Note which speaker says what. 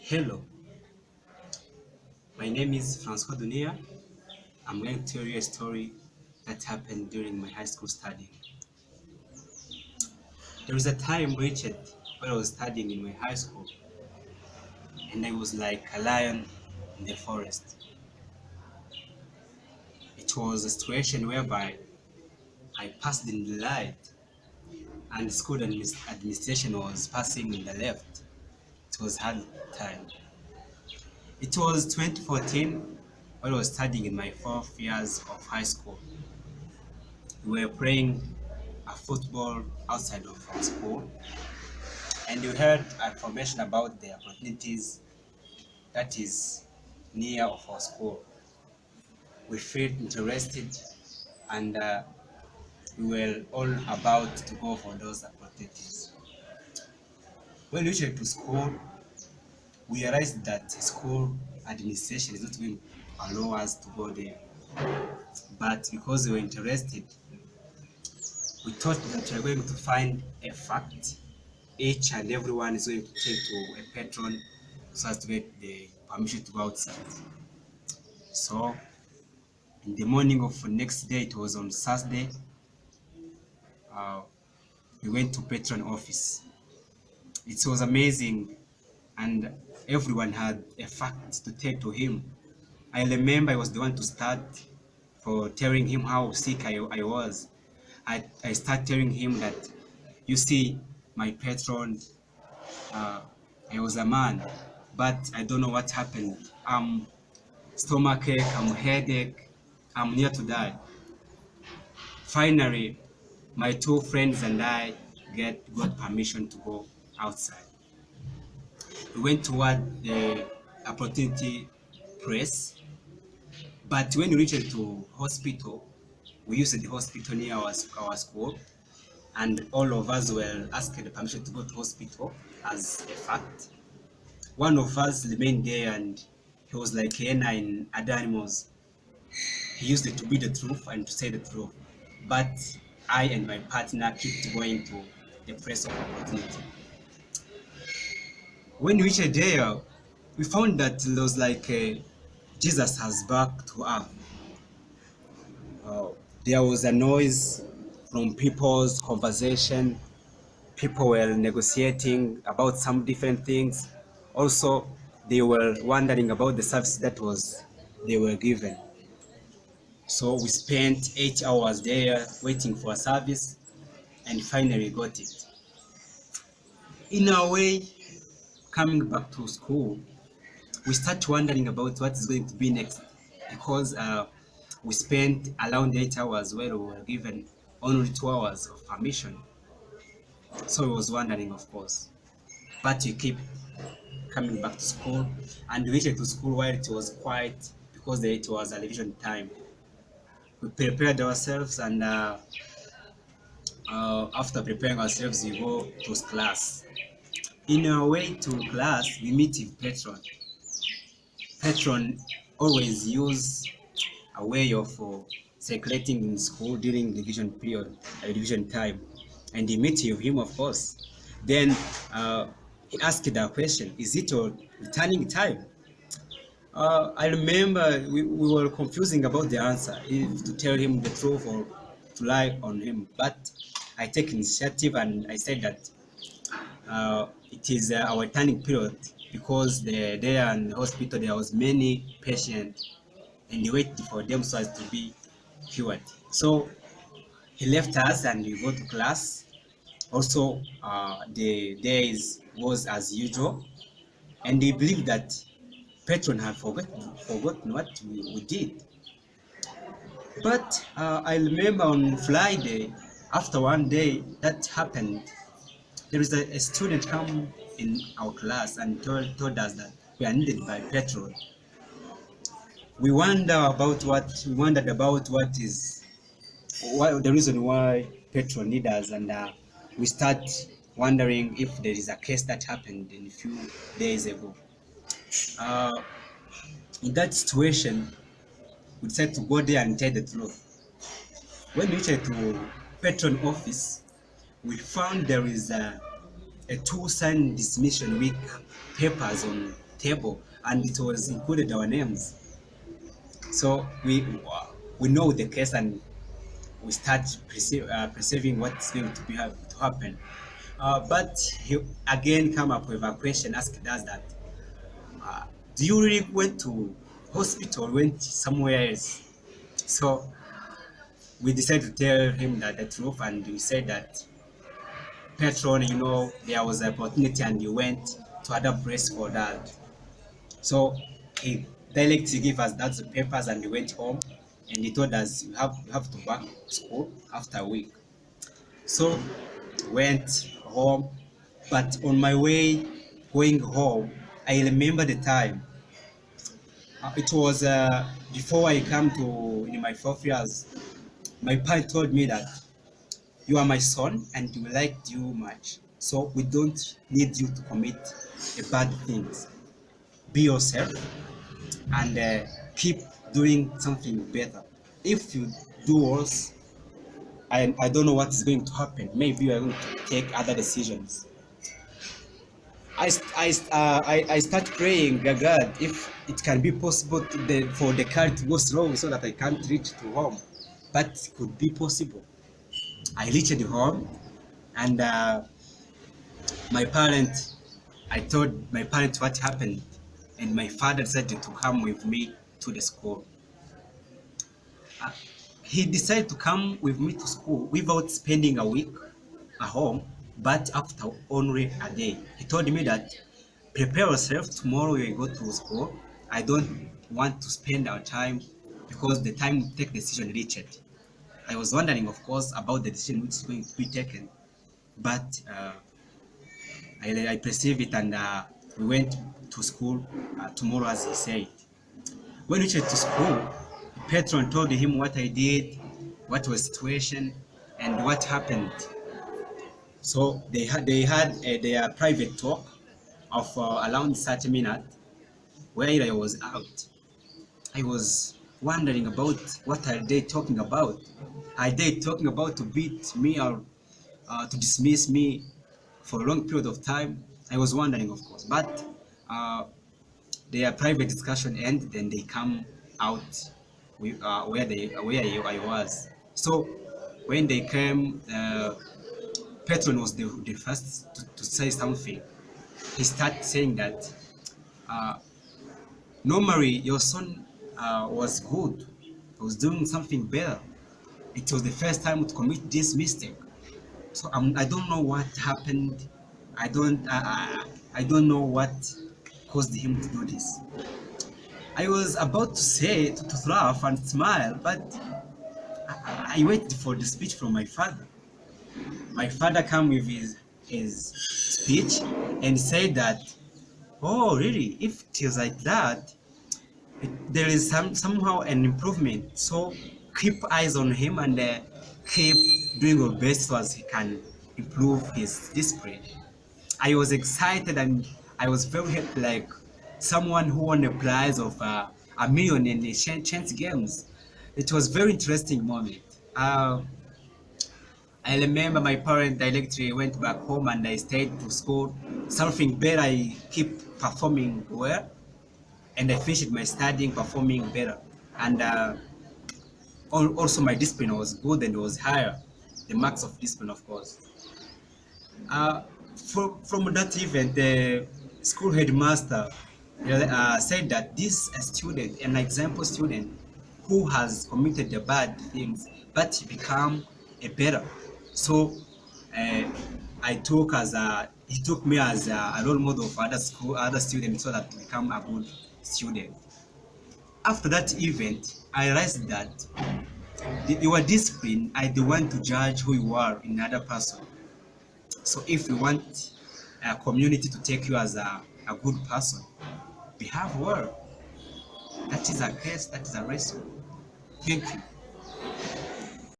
Speaker 1: Hello, my name is Francois Dunia. I'm going to tell you a story that happened during my high school studying. There was a time, Richard, when I was studying in my high school, and I was like a lion in the forest. It was a situation whereby I passed in the light, and the school administration was passing in the left. It was hard time. It was 2014 when I was studying in my 4 years of high school. We were playing a football outside of our school, and we heard information about the opportunities that is near of our school. We felt interested, and we were all about to go for those opportunities. When we reached to school, we realized that school administration is not going to allow us to go there. But because we were interested, we thought that we are going to find a fact. Each and everyone is going to take to a patron so as to get the permission to go outside. So in the morning of the next day, it was on Saturday, uh, we went to patron office. It was amazing, and everyone had a fact to tell to him. I remember I was the one to start for telling him how sick I was. I started telling him that, you see, my patron, uh, I was a man, but I don't know what happened. Stomachache, I'm headache, I'm near to die. Finally, my two friends and I got permission to go outside. We went toward the opportunity press, but when we reached to hospital, we used the hospital near our school, and all of us were asked the permission to go to hospital as a fact. One of us remained there, and he was like hyena in other animals. He used it to be the truth and to say the truth. But I and my partner kept going to the place of opportunity. When we reached there, we found that it was like Jesus has back to earth. Uh, there was a noise from people's conversation. People were negotiating about some different things. Also, they were wondering about the service that was they were given. So we spent 8 hours there waiting for a service, and finally got it. In a way, coming back to school, we start wondering about what is going to be next, because we spent around 8 hours where we were given only 2 hours of permission. So we was wondering, of course, but we keep coming back to school, and we reached to school while it was quiet because it was a revision time. We prepared ourselves, and after preparing ourselves, we go to class. In our way to class, we meet with patron. Patron always use a way of circulating in school during revision period, revision time, and he meet with him, of course. Then he asked the question, is it your returning time? I remember we were confusing about the answer, if to tell him the truth or to lie on him. But I take initiative and I said that it is our turning period, because there in the hospital there was many patients, and they waited for them so as to be cured. So he left us and we go to class. Also, the days was as usual, and they believed that patron had forgotten what we did. But I remember on Friday, after one day that happened, there is a student come in our class and told us that we are needed by petrol. We wondered about what the reason why petrol need us, and we start wondering if there is a case that happened in a few days ago. Uh, in that situation, we decided to go there and tell the truth. When we reached to patron office, we found there is a two signed dismission week papers on table, and it was included our names. So we know the case, and we start perceiving what's going to be to happen. But he again come up with a question, asked us that, uh, do you really went to hospital or went somewhere else? So we decided to tell him that the truth, and we said that patron, there was an opportunity and you went to other place for that. So he directly gave us that the papers and we went home, and he told us you have to back to school after a week. So went home, but on my way going home, I remember the time. It was before I come to in my 4 years. My parent told me that you are my son and we liked you much. So we don't need you to commit a bad things. Be yourself and keep doing something better. If you do worse, I don't know what is going to happen. Maybe you are going to take other decisions. I start praying, God, if it can be possible for the car to go slow so that I can't reach to home. But it could be possible. I reached home, and my parent, I told my parents what happened, and my father decided to come with me to the school. Uh, he decided to come with me to school without spending a week at home, but after only a day. He told me that prepare yourself, tomorrow you will go to school. I don't want to spend our time because the time to take decision reached. I was wondering, of course, about the decision which is going to be taken, but I perceived it, and we went to school tomorrow, as he said. When we went to school, the patron told him what I did, what was the situation, and what happened. So they had their private talk of around 30 minutes where I was out. I was wondering about what are they talking about. Are they talking about to beat me or to dismiss me for a long period of time? I was wondering, of course, but uh, their private discussion ended, then they come out where I was. So when they came, Petron was the first to say something. He started saying that uh, normally your son was good, was doing something better. It was the first time to commit this mistake. So I don't know what happened. I don't know what caused him to do this. I was about to say to laugh and smile, but I waited for the speech from my father. My father came with his speech and said that, oh really, if it is like that, there is somehow an improvement. So keep eyes on him and keep doing your best so as he can improve his discipline. I was excited and I was very happy, like someone who won a prize of a million in the chance games. It was very interesting moment. I remember my parent directly went back home and I stayed to school. Something better, I keep performing well, and I finished my studying, performing better. And also my discipline was good and was higher. The marks of discipline, of course. Uh, from that event, the school headmaster said that this student, an example student who has committed the bad things, but he become a better. So uh, he took me as a role model for other students, so that to become a good student. After that event, I realized that your discipline are the one to judge who you are in another person. So if you want a community to take you as a good person, behave well. That is a case, that is a rescue. Thank you.